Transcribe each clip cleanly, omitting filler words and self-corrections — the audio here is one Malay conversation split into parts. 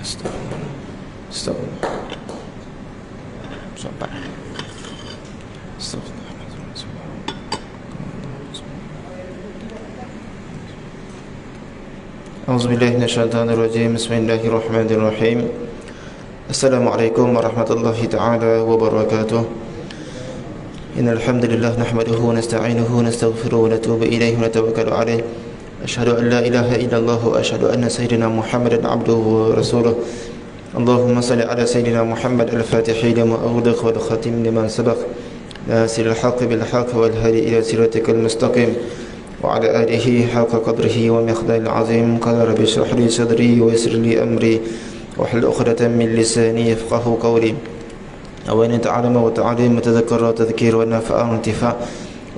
Astagfirullah. Sampai. Astagfirullah. A'udzubillahi minasyaitonirrajim. Bismillahirrahmanirrahim. Assalamualaikum warahmatullahi ta'ala wabarakatuh. Innal hamdalillah nahmaduhu wa nasta'inuhu wa nastaghfiruhu wa natubu ilayhi wa natawakkalu alayh. Asyhadu an la ilaha illallah wa asyhadu anna sayyidina Muhammadan abduhu wa rasuluh. Allahumma salli ala sayyidina Muhammad al-Fatihi lima ughliqa wal khatim liman sabaq. Nasiril haqqi bil haqqi wal hadi ila siratikal mustaqim. Wa ala alihi haqqa qadrihi wa miqdaril azim. Qala rabbi shrah li sadri wa yassir li amri wahlul 'uqdatam min lisani yafqahu qawli. Awalan ta'alama wa ta'alim wa tadhakkara wa tadhkir wa nafa'a wa intifa'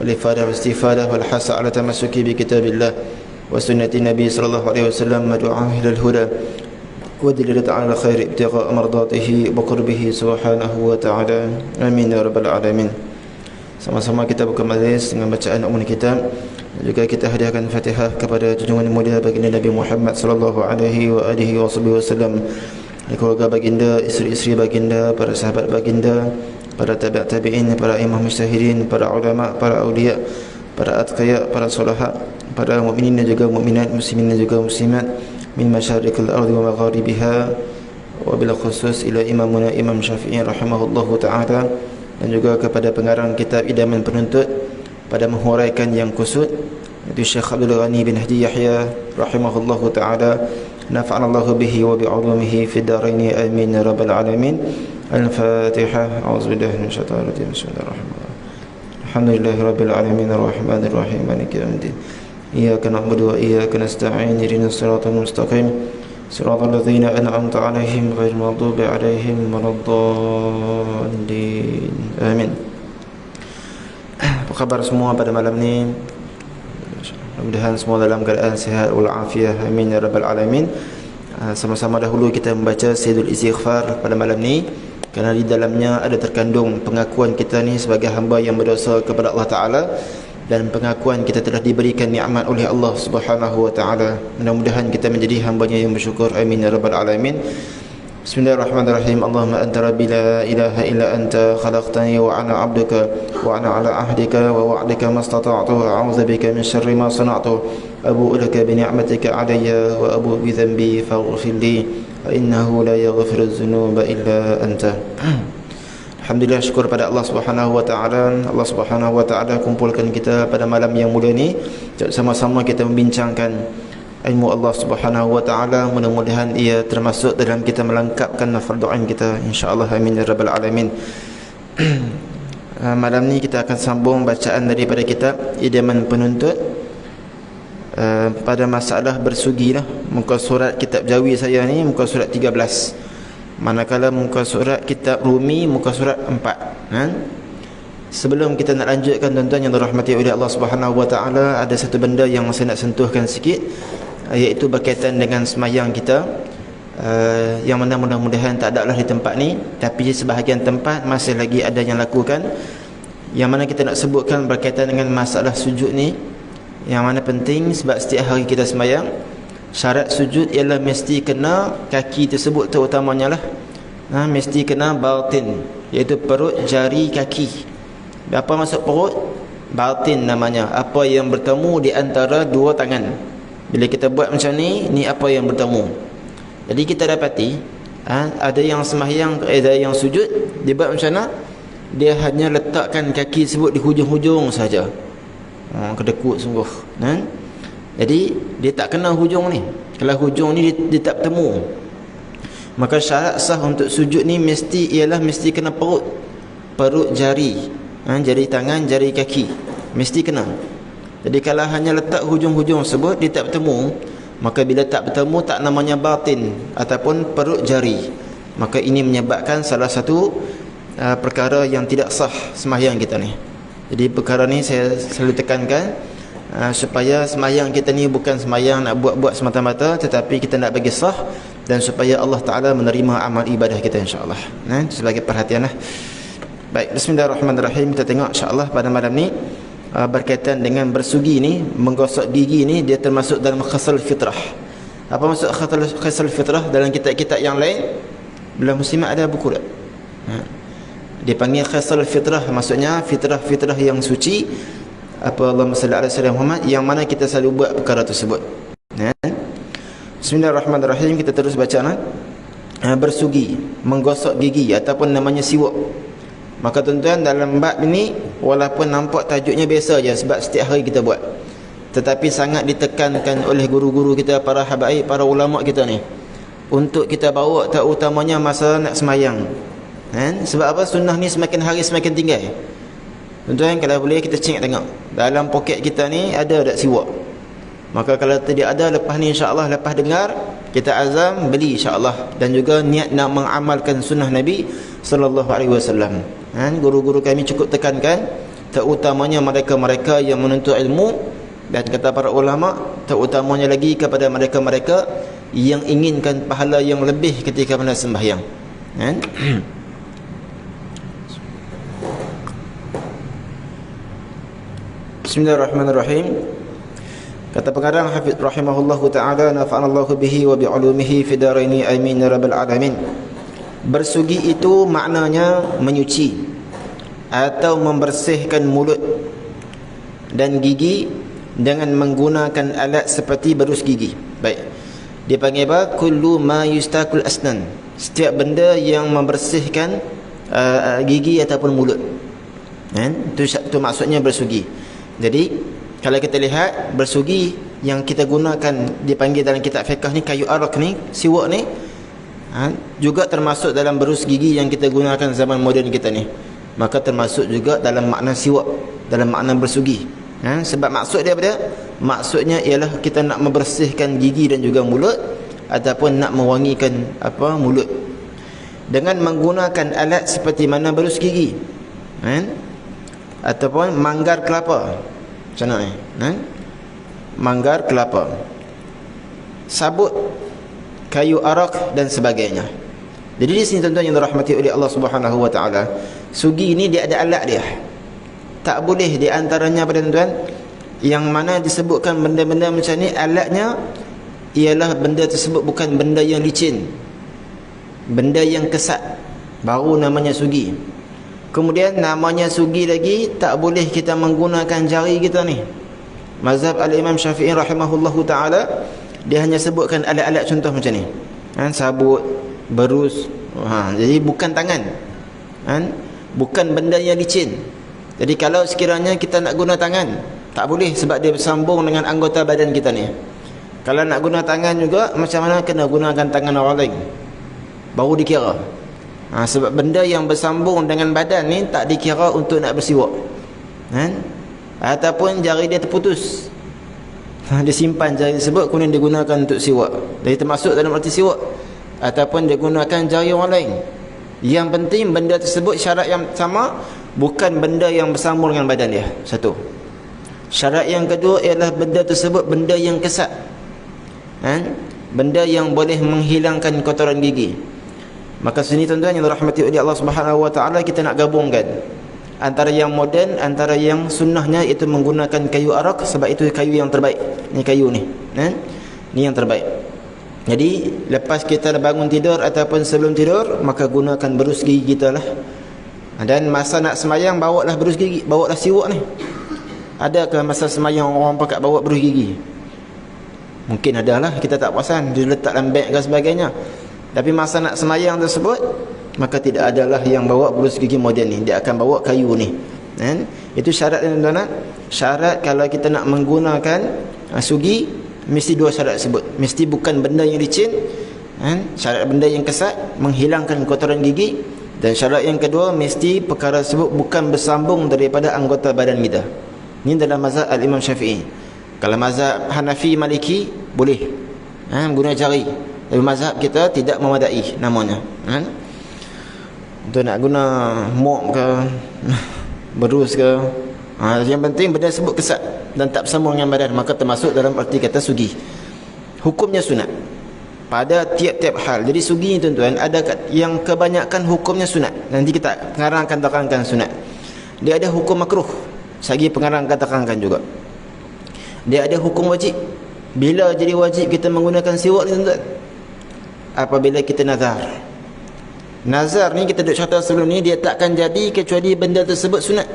wal ifada wa istifadah wal hasa ala tamassuki bi kitabillah wa sunnati nabi sallallahu alaihi wasallam wa du'a ila al-huda wa dilil ta'ala khair ibtigha' mardatihi wa qurbihi subhanahu wa ta'ala. Amin ya rabbal alamin. Sama-sama kita buka majlis dengan bacaan umum kitab, dan juga kita hadiahkan Fatihah kepada junjungan mulia baginda Nabi Muhammad sallallahu alaihi wa alihi wasallam, keluarga baginda, isteri-isteri baginda, para sahabat baginda, para tabi'in, para imam mujtahidin, para ulama, para awliya, para atqiya, para sulaha, para mukminin dan juga mukminat, muslimin dan juga muslimat min masyariqil ardi wa magharibiha, wa bil khusus ila imamuna Imam Syafi'i rahimahullahu taala, dan juga kepada pengarang kitab Idaman Penuntut pada menghuraikan yang kusut, iaitu Syekh Abdul Ghani bin Haji Yahya rahimahullahu taala. Nafa'anallahu bihi wa bi'ulumihi fid dharain amin ya rabbal alamin. Al-Fatihah. A'udzubillahi minasyaitonir rajim. Bismillahirrahmanirrahim. Alhamdulillahi rabbil alamin arrahmanir rahim maliki yaumiddin. Iyyaka na'budu wa iyyaka nasta'in. Ihdinas siratal mustaqim. Siratal ladzina an'amta 'alaihim ghairil maghdubi 'alaihim waladdallin. Amin. Apa khabar semua pada malam ni? Mudah-mudahan semua dalam keadaan sihat wal afiah. Amin ya rabbal alamin. Sama-sama dahulu kita membaca Sayyidul Istighfar pada malam ni, kerana di dalamnya ada terkandung pengakuan kita ni sebagai hamba yang berdosa kepada Allah Ta'ala, dan pengakuan kita telah diberikan nikmat oleh Allah Subhanahu wa Ta'ala. Mudah-mudahan kita menjadi hambanya yang bersyukur. Amin ya rabbal alamin. Bismillahirrahmanirrahim. Allahumma anta rabbi la ilaha illa anta khalaqtani wa ana 'abduka wa ana 'ala ahdika wa wa'dika mastata'tu a'udzu bika min syarri ma sana'tu abu'u laka bi ni'matika 'alayya wa abu'u bi dhanbi faghfir li fa innahu la yaghfiru dzunuba illa anta. Alhamdulillah, syukur pada Allah Subhanahu wa taala. Allah Subhanahu wa taala kumpulkan kita pada malam yang mulia ni, sama-sama kita membincangkan ilmu Allah Subhanahu wa taala. Mudah-mudahan ia termasuk dalam kita melengkapkan fardu ain kita, insya-Allah. Amin ya rabbal alamin. Malam ni kita akan sambung bacaan daripada kitab Idaman Penuntut pada masalah bersugi lah. Muka surat kitab Jawi saya ni muka surat 13, manakala muka surat kitab Rumi muka surat 4. Sebelum kita nak lanjutkan, tuan-tuan yang dirahmati oleh Allah Subhanahu wa taala, ada satu benda yang saya nak sentuhkan sikit, iaitu berkaitan dengan semayang kita, yang mana mudah-mudahan tak ada lah di tempat ni, tapi sebahagian tempat masih lagi ada yang lakukan. Yang mana kita nak sebutkan berkaitan dengan masalah sujud ni, yang mana penting, sebab setiap hari kita semayang, syarat sujud ialah mesti kena kaki tersebut terutamanya lah, mesti kena batin, iaitu perut, jari, kaki. Apa maksud perut? Batin namanya, apa yang bertemu di antara dua tangan. Bila kita buat macam ni, ni apa yang bertemu. Jadi kita dapati ada yang sembahyang, ada yang sujud, dia buat macam mana? Dia hanya letakkan kaki tersebut di hujung-hujung saja. Kedekut sungguh. Jadi dia tak kena hujung ni. Kalau hujung ni dia tak bertemu, maka syarat sah untuk sujud ni mesti kena perut. Perut, jari, jari tangan, jari kaki, mesti kena. Jadi kalau hanya letak hujung-hujung tersebut, dia tak bertemu, maka bila tak bertemu, tak namanya batin ataupun perut jari. Maka ini menyebabkan salah satu perkara yang tidak sah sembahyang kita ni. Jadi perkara ni saya selalu tekankan, supaya sembahyang kita ni bukan sembahyang nak buat-buat semata-mata, tetapi kita nak bagi sah, dan supaya Allah Ta'ala menerima amal ibadah kita, insyaAllah. Sebagai perhatian lah. Baik, bismillahirrahmanirrahim. Kita tengok insyaAllah pada malam ni berkaitan dengan bersugi ni, menggosok gigi ni, dia termasuk dalam khasal fitrah. Apa maksud khisal fitrah? Dalam kitab-kitab yang lain belah muslimat ada buku tak? Dipanggil khisal fitrah, maksudnya fitrah-fitrah yang suci. Apa Allahumma salli ala sayyidina Muhammad, yang mana kita selalu buat perkara tersebut. Bismillahirrahmanirrahim. Kita terus baca. Bersugi, menggosok gigi ataupun namanya siwak. Maka tuan-tuan, dalam bab ini walaupun nampak tajuknya biasa je sebab setiap hari kita buat, tetapi sangat ditekankan oleh guru-guru kita, para habaib, para ulama kita ni, untuk kita bawa terutamanya masa nak semayang. Sebab apa? Sunnah ni semakin hari semakin tinggal. Tuan-tuan, kalau boleh kita cek tengok dalam poket kita ni ada tak siwak. Maka kalau tidak ada, lepas ni insya-Allah, lepas dengar kita azam beli insya-Allah, dan juga niat nak mengamalkan sunnah Nabi sallallahu alaihi wasallam. Guru-guru kami cukup tekankan, terutamanya mereka-mereka yang menuntut ilmu, dan kata para ulama, terutamanya lagi kepada mereka-mereka yang inginkan pahala yang lebih ketika mana sembahyang. Bismillahirrahmanirrahim. Kata pengarang Hafidh rahimahullahu ta'ala, nafa'anallahu bihi wa bi'ulumihi fi daraini amin ya rabbal alamin. Bersugi itu maknanya menyuci atau membersihkan mulut dan gigi dengan menggunakan alat seperti berus gigi. Baik. Dipanggil apa? Kullu ma yustakul asnan. Setiap benda yang membersihkan gigi ataupun mulut. Itu maksudnya bersugi. Jadi kalau kita lihat bersugi yang kita gunakan, dipanggil dalam kitab fiqh ni kayu arak ni, siwak ni, juga termasuk dalam berus gigi yang kita gunakan zaman moden kita ni. Maka termasuk juga dalam makna siwak, dalam makna bersugi. Sebab maksud dia apa? Maksudnya ialah kita nak membersihkan gigi dan juga mulut, ataupun nak mewangikan mulut dengan menggunakan alat seperti mana berus gigi, ataupun manggar kelapa. Macam mana ni? Manggar kelapa, sabut, kayu arak dan sebagainya. Jadi di sini tuan-tuan yang dirahmati oleh Allah Subhanahu wa taala, sugi ni dia ada alat dia. Tak boleh di antaranya pada tuan-tuan yang mana disebutkan benda-benda macam ni, alatnya ialah benda tersebut bukan benda yang licin, benda yang kesat, baru namanya sugi. Kemudian namanya sugi lagi, tak boleh kita menggunakan jari kita ni. Mazhab al-Imam Syafi'i rahimahullahu ta'ala, dia hanya sebutkan alat-alat contoh macam ni, sabut, berus. Jadi bukan tangan, bukan benda yang licin. Jadi kalau sekiranya kita nak guna tangan, tak boleh, sebab dia bersambung dengan anggota badan kita ni. Kalau nak guna tangan juga, macam mana? Kena gunakan tangan orang lain baru dikira. Sebab benda yang bersambung dengan badan ni tak dikira untuk nak bersiwak. Ataupun jari dia terputus, dia simpan jari tersebut, kemudian digunakan untuk siwak. Jadi termasuk dalam arti siwak. Ataupun dia gunakan jari orang lain. Yang penting benda tersebut, syarat yang sama, bukan benda yang bersambung dengan badan dia. Satu. Syarat yang kedua ialah benda tersebut benda yang kesat, benda yang boleh menghilangkan kotoran gigi. Maka sini tuan-tuan yang dirahmati oleh Allah Subhanahu wa taala, kita nak gabungkan antara yang moden, antara yang sunnahnya, itu menggunakan kayu arak, sebab itu kayu yang terbaik. Ni kayu ni, ni yang terbaik. Jadi lepas kita bangun tidur ataupun sebelum tidur, maka gunakan berus gigi kita lah. Dan masa nak semayang, bawalah berus gigi, bawalah siwak ni. Adakah masa semayang orang pakat bawa berus gigi? Mungkin adalah, kita tak perasan, dia letak dalam beg dan sebagainya. Tapi masa nak semayang tersebut, maka tidak adalah yang bawa berus gigi moden ni, dia akan bawa kayu ni. Itu syarat tuan-tuan. Syarat kalau kita nak menggunakan sugi, mesti dua syarat tersebut. Mesti bukan benda yang licin, syarat benda yang kesat, menghilangkan kotoran gigi. Dan syarat yang kedua, mesti perkara tersebut bukan bersambung daripada anggota badan kita. Ini dalam mazhab al-Imam Syafi'i. Kalau mazhab Hanafi, Maliki, boleh guna jari. Tapi mazhab kita tidak memadai namanya. Untuk nak guna mop ke, berus ke, yang penting benda sebut kesat dan tak bersambung dengan badan, maka termasuk dalam arti kata sugi. Hukumnya sunat pada tiap-tiap hal. Jadi sugi ni tuan-tuan, ada yang kebanyakan hukumnya sunat. Nanti kita pengarang akan terangkan sunat. Dia ada hukum makruh, sagi pengarang akan terangkan juga. Dia ada hukum wajib, Bila jadi wajib kita menggunakan siwak ni tuan-tuan? Apabila kita nazar. Nazar ni kita dah cerita sebelum ni, dia takkan jadi kecuali benda tersebut sunat.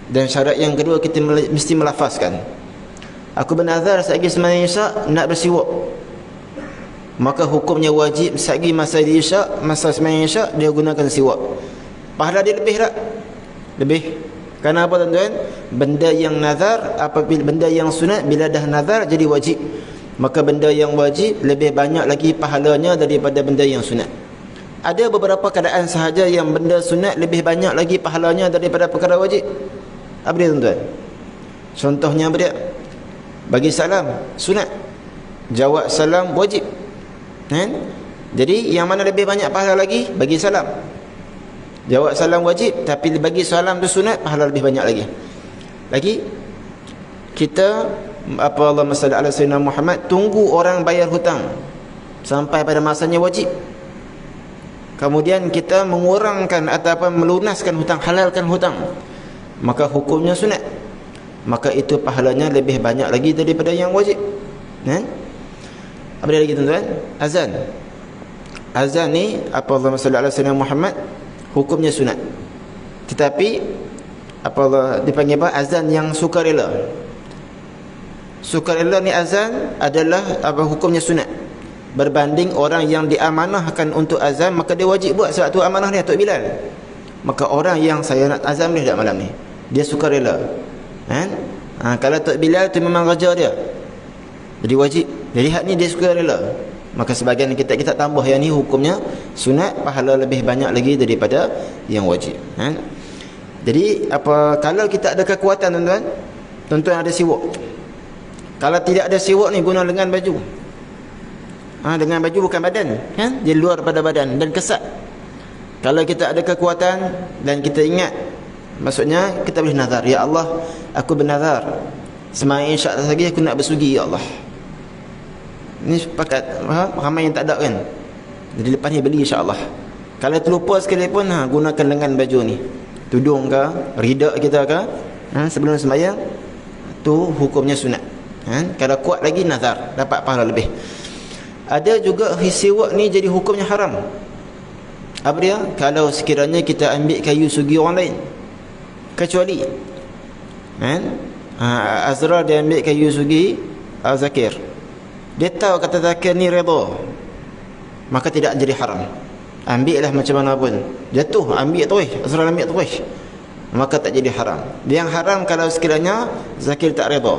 Dan syarat yang kedua, kita mesti melafazkan, aku bernazar selagi sembahyang isyak nak bersiwak, maka hukumnya wajib selagi masa di isyak, masa sembahyang isyak dia gunakan siwak. Pahala dia lebih tak? Lebih. Kerana apa tuan-tuan? Benda yang nazar, apabila benda yang sunat, bila dah nazar jadi wajib, maka benda yang wajib lebih banyak lagi pahalanya daripada benda yang sunat. Ada beberapa keadaan sahaja yang benda sunat lebih banyak lagi pahalanya daripada perkara wajib. Apa dia tuan-tuan? Contohnya apa dia? Bagi salam sunat, jawab salam wajib, kan? Jadi yang mana lebih banyak pahala lagi? Bagi salam. Jawab salam wajib, tapi bagi salam tu sunat, pahala lebih banyak lagi. Lagi kita Allahumma salli ala sayyidina Muhammad, tunggu orang bayar hutang sampai pada masanya wajib, kemudian kita mengurangkan ataupun melunaskan hutang, halalkan hutang, maka hukumnya sunat, maka itu pahalanya lebih banyak lagi daripada yang wajib. Apa dia lagi tuan-tuan? Azan. Azan ni Allahumma salli ala sayyidina Muhammad, hukumnya sunat, tetapi Allah dipanggil apa? Azan yang sukarela. Sukarela ni azan adalah hukumnya sunat, berbanding orang yang diamanahkan untuk azan, maka dia wajib buat sebab tu amanah dia, Tok Bilal. Maka orang yang saya nak azan boleh tak malam ni, dia sukarela, kan? Kalau Tok Bilal tu memang raja dia, jadi wajib. Jadi hak ni dia sukarela, maka sebahagian kita tambah yang ni hukumnya sunat, pahala lebih banyak lagi daripada yang wajib, kan? Jadi kalau kita ada kekuatan tuan-tuan, tuan-tuan ada siwak. Kalau tidak ada siwak ni, guna dengan baju. Dengan baju bukan badan, kan? Dia luar pada badan dan kesat. Kalau kita ada kekuatan dan kita ingat, maksudnya kita boleh nazar, ya Allah, aku bernazar sembahyang isyak lagi aku nak bersugi, ya Allah. Ini sepakat, ramai yang tak ada, kan? Jadi lepas ni beli, insya-Allah. Kalau terlupa sekalipun, gunakan lengan baju ni, tudung ke, rida kita ke, sebelum sembahyang, tu hukumnya sunat. Kalau kuat lagi nazar, dapat pahala lebih. Ada juga siwak ni jadi hukumnya haram. Apa dia? Kalau sekiranya kita ambil kayu sugi orang lain, kecuali Azrar dia ambil kayu sugi Zakir, dia tahu kata Zakir ni redha, maka tidak jadi haram. Ambil lah macam mana pun, jatuh ambil terus, Azrar ambil terus, maka tak jadi haram. Yang haram kalau sekiranya Zakir tak redha.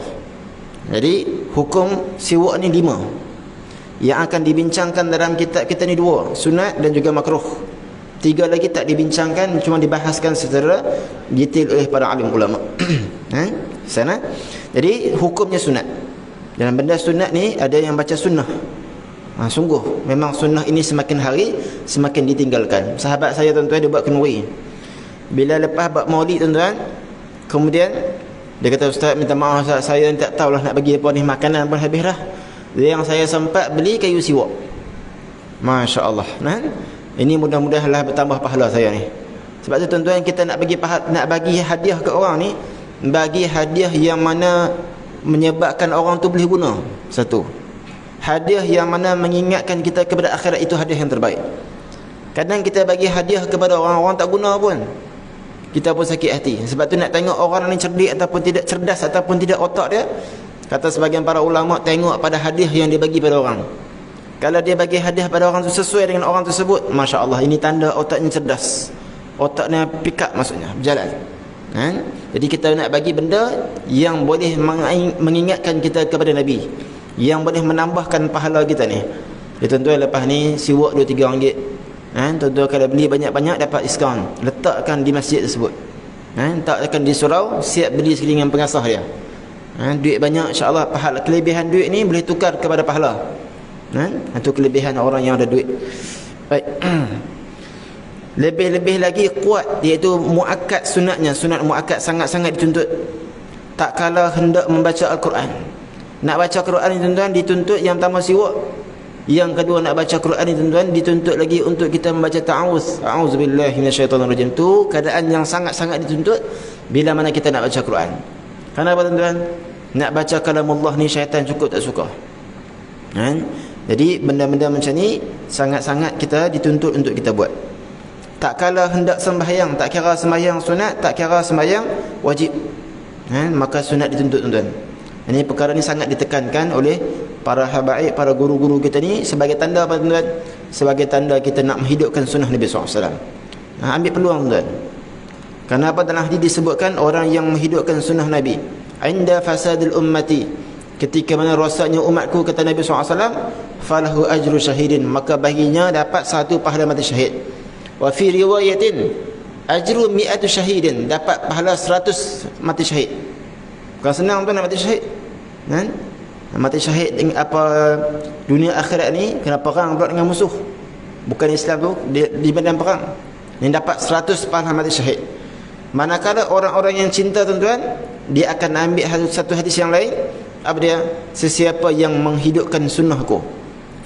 Jadi hukum siwak ni 5 yang akan dibincangkan dalam kitab kita ni, 2, sunat dan juga makruh. 3 lagi tak dibincangkan, cuma dibahaskan secara detail oleh para alim ulama. Sana. Jadi hukumnya sunat. Dalam benda sunat ni ada yang baca sunnah. Sungguh memang sunnah ini semakin hari semakin ditinggalkan. Sahabat saya tuan-tuan, dia buat kenuri. Bila lepas buat maulid tuan-tuan, kemudian dia kata, ustaz minta maaf ustaz, saya tak tahulah nak bagi apa ni, makanan pun habis dah. Yang saya sempat beli kayu siwak. Masya Allah, ini mudah-mudahanlah bertambah pahala saya ni. Sebab tu tuan-tuan, kita nak bagi hadiah ke orang ni, bagi hadiah yang mana menyebabkan orang tu boleh guna. Satu, hadiah yang mana mengingatkan kita kepada akhirat, itu hadiah yang terbaik. Kadang kita bagi hadiah kepada orang-orang tak guna pun, kita pun sakit hati. Sebab tu nak tengok orang ni cerdik ataupun tidak, cerdas ataupun tidak otak dia, kata sebagian para ulama, tengok pada hadiah yang dia bagi pada orang. Kalau dia bagi hadiah pada orang tu sesuai dengan orang tersebut, Masya Allah, ini tanda otaknya cerdas, otaknya pick up, maksudnya berjalan. Jadi kita nak bagi benda yang boleh mengingatkan kita kepada Nabi, yang boleh menambahkan pahala kita ni. Tuan-tuan, lepas ni siwak RM2-3. Tuan-tuan kalau beli banyak-banyak dapat diskaun. Letakkan di masjid tersebut. Letakkan di surau, siap beli sekali dengan pengasah dia. Duit banyak, insya-Allah, pahala. Kelebihan duit ni boleh tukar kepada pahala. Itu kelebihan orang yang ada duit. Baik. Lebih-lebih lagi kuat, iaitu muakkad sunatnya. Sunat muakkad sangat-sangat dituntut. Tak kala hendak membaca Al-Quran. Nak baca Quran ni tuan-tuan, dituntut yang pertama siwak. Yang kedua, nak baca Quran ni tuan-tuan, dituntut lagi untuk kita membaca ta'awuz. A'udzubillahi minasyaitonirrajim. Tu keadaan yang sangat-sangat dituntut bila mana kita nak baca Quran. Kenapa tuan-tuan? Nak baca kalamullah ni syaitan cukup tak suka. Kan? Jadi benda-benda macam ni sangat-sangat kita dituntut untuk kita buat. Tak kala hendak sembahyang, tak kira sembahyang sunat, tak kira sembahyang wajib, maka sunat dituntut, tuan-tuan. Ini perkara ni sangat ditekankan oleh para habaib, para guru-guru kita ni sebagai tanda apa, tuan-tuan? Sebagai tanda kita nak menghidupkan sunnah Nabi SAW. Ambil peluang, tuan-tuan. Kenapa dalam hadis disebutkan orang yang menghidupkan sunnah Nabi inda fasadil ummati, ketika mana rosaknya umatku, kata Nabi SAW, falahu ajru syahidin, maka baginya dapat satu pahala mati syahid. Wa fi riwayatin ajru mi'atu syahidin, dapat pahala 100 mati syahid. Bukan senang tu nak mati syahid, kan? Mati syahid dengan apa dunia akhirat ni, kena perang pula dengan musuh bukan Islam tu, di medan perang ni, dapat 100 pahala mati syahid. Manakala orang-orang yang cinta, tuan-tuan, dia akan ambil satu hadis yang lain, apa dia? Sesiapa yang menghidupkan sunnahku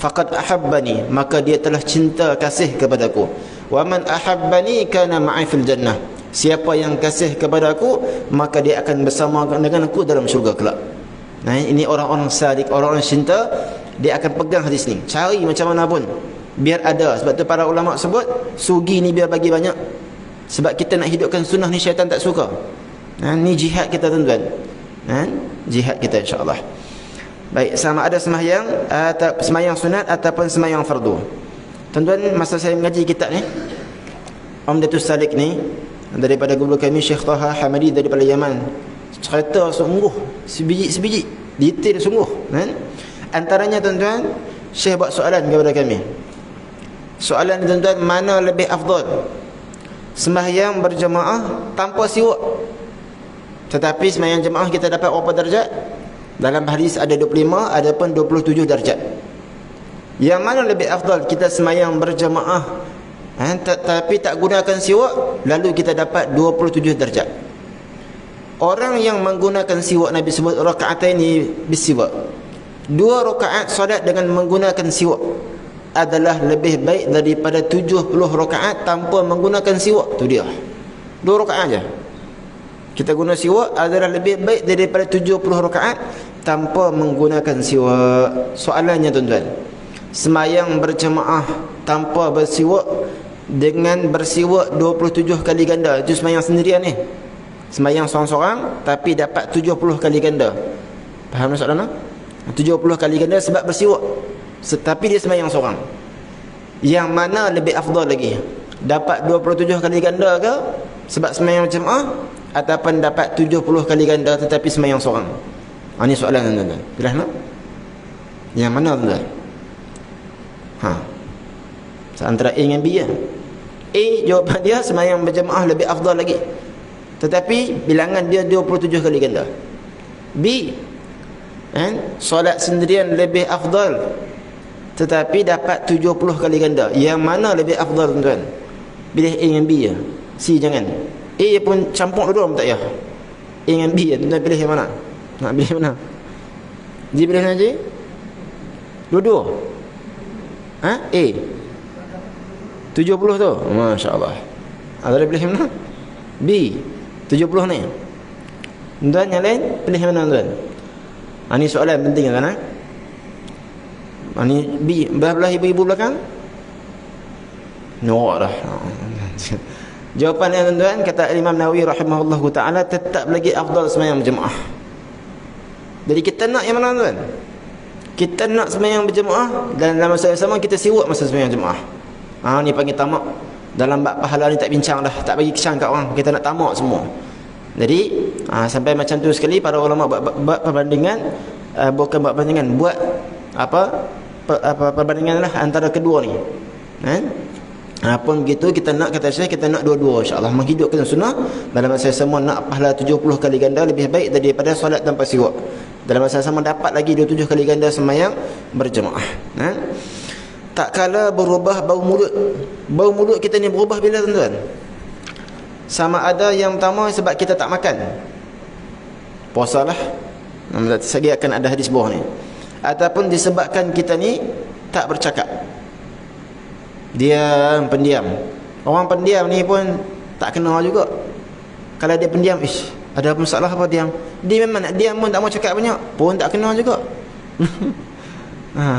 faqad ahabbani, maka dia telah cinta kasih kepadaku. Wa man ahabbani kana ma'i fil jannah, siapa yang kasih kepadaku maka dia akan bersama dengan aku dalam syurga kelak. Nah, ini orang-orang sadiq, orang-orang cinta, dia akan pegang hadis ni, cari macam mana pun biar ada. Sebab tu para ulama sebut sugi ni biar bagi banyak, sebab kita nak hidupkan sunnah ni syaitan tak suka. Ni jihad kita, tuan-tuan. Jihad kita, insya-Allah. Baik, sama ada sembahyang atau sembahyang sunat ataupun sembahyang fardu. Tuan-tuan, masa saya mengaji kitab ni Umdatus Salik ni daripada guru kami Syekh Taha Hamadi daripada Yaman, cerita sungguh sebiji-sebiji, detail sungguh, kan? Antaranya, tuan-tuan, Syekh buat soalan kepada kami. Soalan ni, tuan-tuan, mana lebih afdal, sembahyang berjemaah tanpa siwak, tetapi sembahyang jemaah kita dapat berapa darjat? Dalam hadis ada 25, ada pun 27 darjat. Yang mana lebih afdal, kita sembahyang berjemaah tapi tak gunakan siwak, lalu kita dapat 27 darjat. Orang yang menggunakan siwak, Nabi sebut raka'ataini bisiwak, 2 rakaat solat dengan menggunakan siwak adalah lebih baik daripada 70 rakaat tanpa menggunakan siwak. Tu dia, 2 rakaat aja kita guna siwak adalah lebih baik daripada 70 rakaat tanpa menggunakan siwak. Soalannya, tuan-tuan, sembahyang berjemaah tanpa bersiwak dengan bersiwak 27 kali ganda, itu sembahyang sendirian ni. Sembahyang seorang-seorang tapi dapat 70 kali ganda. Faham soalan? 70 kali ganda sebab bersiwak, tetapi dia sembahyang seorang. Yang mana lebih afdal lagi? Dapat 27 kali ganda ke sebab sembahyang berjemaah, ataupun dapat 70 kali ganda tetapi sembahyang seorang? Ini soalan, tuan-tuan. Jelas tak? Yang mana, tuan-tuan? Antara A dengan B ya. A, jawapan dia sembahyang berjemaah lebih afdal lagi, tetapi bilangan dia 27 kali ganda. B, solat sendirian lebih afdal, tetapi dapat 70 kali ganda. Yang mana lebih afdal, tuan-tuan? Pilih A dengan B ya. C jangan. A pun campur dua-dua pun tak payah. A dengan B ya, tuan-tuan pilih yang mana? Nak pilih mana? G pilih mana, G? Dua-dua. A 70 tu, masya-Allah. Ada pilih mana? B 70 ni. Tuan yang lain pilih mana, tuan? Ini soalan penting kan? Ini B, belah ibu-ibu belakang. No dah. Jawapannya, tuan-tuan, kata Imam Nawawi rahimahullahu taala, tetap lagi afdal sembahyang berjemaah. Jadi kita nak yang mana, tuan? Kita nak sembahyang berjemaah dan dalam masa yang sama kita siwak masa sembahyang jemaah. Ni panggil tamak. Dalam bab pahala ni tak bincang dah, tak bagi kesan kat orang, kita nak tamak semua. Jadi sampai macam tu sekali para ulama buat perbandingan, bukan buat perbandingan, buat perbandingan lah antara kedua ni. Pun begitu, kita nak, kata Syekh, kita nak dua-dua, insya-Allah menghidupkan sunnah. Dalam masa semua nak pahala 70 kali ganda lebih baik daripada solat tanpa siwak. Dalam masa sama dapat lagi 27 kali ganda sembahyang berjemaah. Tak kala berubah bau mulut. Bau mulut kita ni berubah bila, tuan-tuan? Sama ada yang pertama sebab kita tak makan, puasalah, segi akan ada hadis bawah ni, ataupun disebabkan kita ni tak bercakap, dia pendiam. Orang pendiam ni pun tak kena juga. Kalau dia pendiam, Ada apa masalah apa diam? Dia memang nak diam pun tak mau cakap banyak, pun tak kena juga.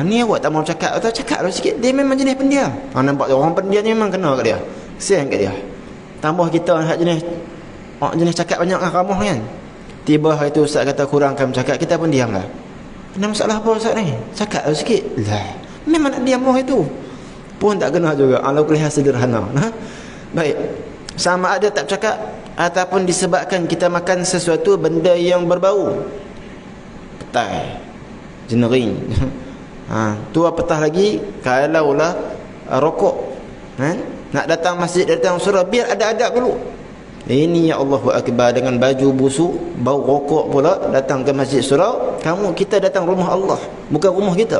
Ni awak tak mau cakap atau cakaplah sikit. Dia memang jenis pendiam. Nampak orang pendiam ni memang kena kat dia. Kesian kat dia. Tambah kita hak jenis cakap banyak ramah kan. Tiba hari tu ustaz kata kurangkan bercakap, kita pun diamlah. Ada masalah apa ustaz ni? Cakaplah sikit. Lah, memang nak diam orang itu. Pun tak kena juga. Ala kuliah sederhana. Baik. Sama ada tak cakap ataupun disebabkan kita makan sesuatu benda yang berbau. Petai, jenering. Tu apatah lagi kalaulah rokok. Nak datang masjid, datang surau, biar ada adab dulu. Ini ya Allahu akbar, dengan baju busuk, bau rokok pula datang ke masjid surau. Kita datang rumah Allah, bukan rumah kita.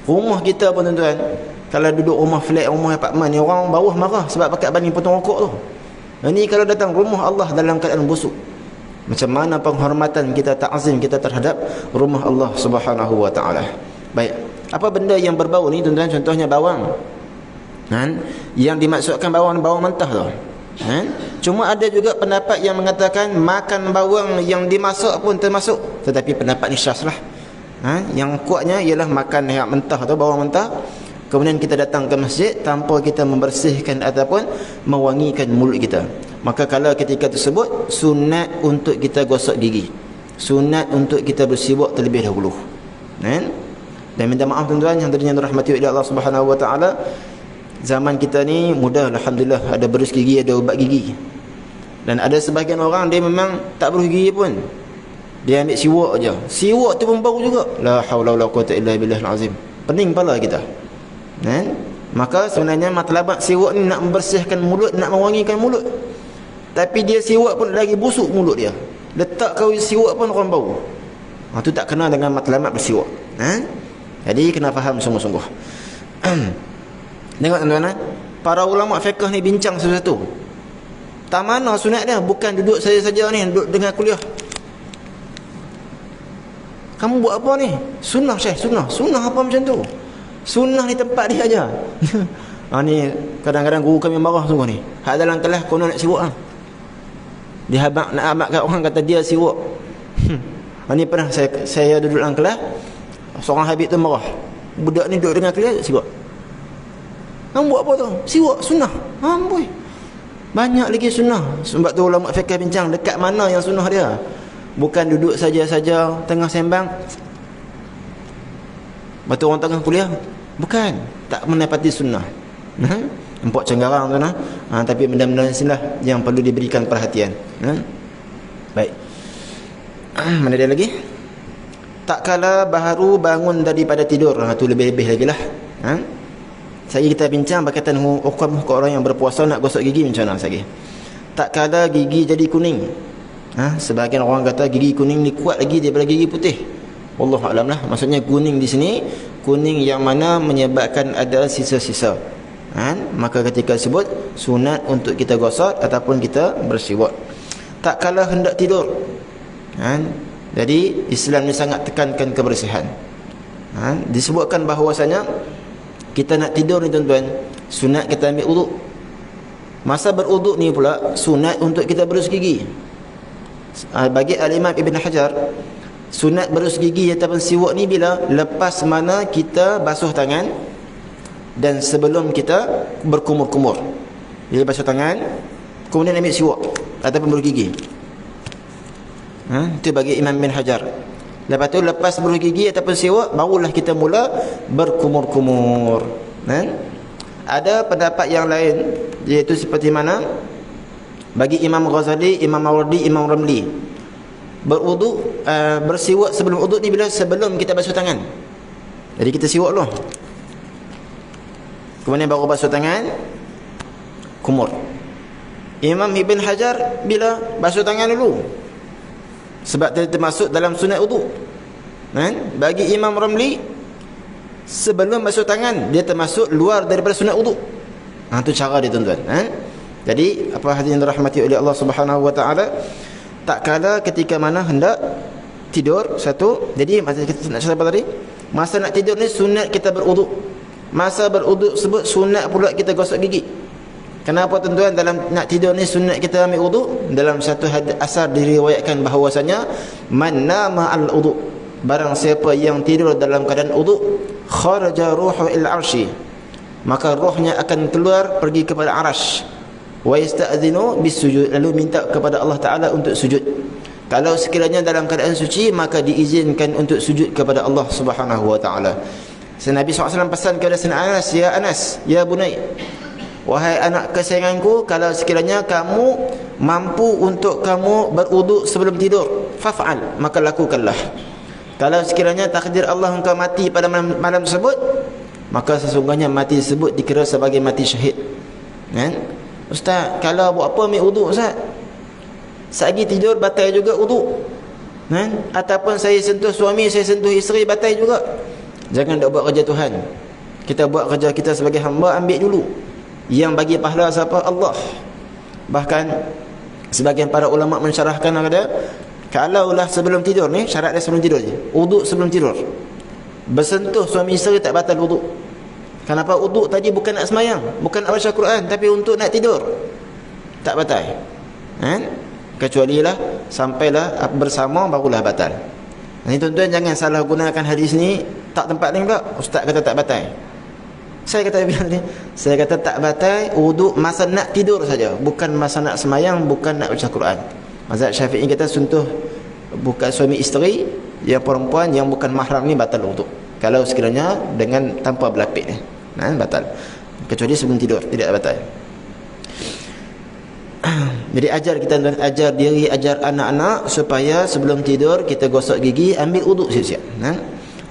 Rumah kita pun tuan-tuan, kalau duduk rumah flat, rumah apartmen ni, orang bawah marah sebab pakai bani potong rokok tu. Ini kalau datang rumah Allah dalam keadaan busuk, macam mana penghormatan kita, ta'zim kita terhadap rumah Allah Subhanahu wa taala. Baik, apa benda yang berbau ni tuan-tuan? Contohnya bawang. Yang dimaksudkan bawang mentah tu. Cuma ada juga pendapat yang mengatakan makan bawang yang dimasak pun termasuk, tetapi pendapat ni syaz lah. Yang kuatnya ialah makan yang mentah tu, bawang mentah. Kemudian kita datang ke masjid tanpa kita membersihkan ataupun mewangikan mulut kita, maka kalau ketika tersebut sunat untuk kita gosok gigi, sunat untuk kita bersiwak terlebih dahulu. Dan minta maaf tuan-tuan yang tadinya dirahmati oleh Allah Subhanahu wa taala, zaman kita ni mudah alhamdulillah, ada berus gigi, ada ubat gigi. Dan ada sebahagian orang dia memang tak berus gigi pun, dia ambil siwak aja. Siwak tu pun bau juga. La haula wala quwata illa billahil azim. Pening kepala kita. Maka sebenarnya matlabat siwak ni nak membersihkan mulut, nak mewangikan mulut. Tapi dia siwak pun lagi busuk mulut dia. Letak kau siwak pun orang bau. Tu tak kena dengan matlamat bersiwak. Jadi kena faham sungguh-sungguh. Tengok tuan-tuan, para ulama fiqh ni bincang sesuatu. Tak mana sunat dia, bukan duduk saja-saja ni, duduk dengar kuliah. Kamu buat apa ni? Sunnah Syekh, sunnah. Sunnah apa macam tu? Sunnah ni tempat dia aja. Ni kadang-kadang guru kami marah sungguh ni. Hak dalam kelas konon nak siwak. Dia nak abad kat orang kata dia siwak. Ni pernah saya duduk dalam kelas, seorang habib tu marah. Budak ni duduk dengar kelas siwak. Kamu buat apa tu? Siwak sunnah. Amboi. Banyak lagi sunnah. Sebab tu ulama fiqh bincang dekat mana yang sunnah dia. Bukan duduk saja-saja tengah sembang. Betul orang tengah kuliah. Bukan. Tak menepati sunnah. Nampak cenggarang tu nah. Tapi benda-benda inilah yang perlu diberikan perhatian. Baik. Mana dia lagi? Tak kala baru bangun daripada tidur. Tu lebih-lebih lagi lah. Saya kita bincang berkaitan hukum orang yang berpuasa nak gosok gigi macam mana lagi. Tak kala gigi jadi kuning. Sebahagian orang kata gigi kuning ni kuat lagi daripada gigi putih. Wallahu a'lam lah. Maksudnya kuning di sini kuning yang mana menyebabkan ada sisa-sisa. Maka ketika sebut sunat untuk kita gosok ataupun kita bersiwak. Tak kala hendak tidur. Jadi Islam ni sangat tekankan kebersihan. Disebutkan bahawasanya kita nak tidur ni tuan-tuan, sunat kita ambil uduk. Masa beruduk ni pula sunat untuk kita berus gigi. Bagi Al-Imam Ibn Hajar, sunat berus gigi ataupun siwak ni bila lepas mana kita basuh tangan dan sebelum kita berkumur-kumur. Jadi basuh tangan, kemudian ambil siwak ataupun berus gigi. Itu bagi Imam Ibn Hajar. Lepas tu lepas berus gigi ataupun siwak, barulah kita mula berkumur-kumur. Ada pendapat yang lain, iaitu seperti mana bagi Imam Ghazali, Imam Mawardi, Imam Ramli, berwuduk, bersiwak sebelum wuduk ni bila sebelum kita basuh tangan. Jadi kita siwak dulu, kemudian baru basuh tangan, kumur. Imam Ibn Hajar bila basuh tangan dulu, sebab dia termasuk dalam sunat wuduk. Bagi Imam Ramli, sebelum basuh tangan dia termasuk luar daripada sunat wuduk. Itu cara dia tuan-tuan. Jadi apa hadirin dirahmati oleh Allah Subhanahu wa taala, tak kala ketika mana hendak tidur satu. Jadi masa kita nak cakap apa tadi? Masa nak tidur ni sunat kita berwuduk. Masa berwuduk sebut sunat pula kita gosok gigi. Kenapa tuan-tuan dalam nak tidur ni sunat kita ambil wudu? Dalam satu asar diriwayatkan bahawasanya man nama al wudu, barang siapa yang tidur dalam keadaan wudu, kharaja ruhu il arsy, maka rohnya akan keluar pergi kepada arash, wa yasta'dhinu bisujud, lalu minta kepada Allah Taala untuk sujud. Kalau sekiranya dalam keadaan suci, maka diizinkan untuk sujud kepada Allah Subhanahu wa taala. Nabi SAW pesan kepada Sayyidina Anas, ya Anas, ya bunai, wahai anak kesayanganku, kalau sekiranya kamu mampu untuk kamu berwuduk sebelum tidur, faf'al, maka lakukanlah. Kalau sekiranya takdir Allah engkau mati pada malam tersebut, maka sesungguhnya mati tersebut dikira sebagai mati syahid. Kan? Ustaz, kalau buat apa ambil wuduk Ustaz? Sehari tidur batal juga wuduk. Kan? Ataupun saya sentuh suami, saya sentuh isteri, batal juga. Jangan nak buat kerja Tuhan. Kita buat kerja kita sebagai hamba, ambil dulu. Yang bagi pahala siapa? Allah. Bahkan sebagian para ulama mensyarahkan kata, kalaulah sebelum tidur ni, syarat dia sebelum tidur je, wuduk sebelum tidur, bersentuh suami isteri tak batal wuduk. Kenapa? Wuduk tadi bukan nak semayang, bukan nak baca Quran, tapi untuk nak tidur, tak batal. Kecuali lah sampailah bersama barulah batal. Ini tuan-tuan jangan salah gunakan hadis ni. Tak tempat lain pula ustaz kata tak batal. Saya kata bilang ni, saya kata tak batal wuduk masa nak tidur saja, bukan masa nak semayang, bukan nak baca Quran. Mazhab Syafi'i kata sentuh bukan suami isteri yang perempuan yang bukan mahram ni batal wuduk. Kalau sekiranya dengan tanpa berlapik ni, batal. Kecuali sebelum tidur tidak batal. Jadi ajar kita, ajar diri, ajar anak-anak supaya sebelum tidur kita gosok gigi, ambil wuduk siap-siap.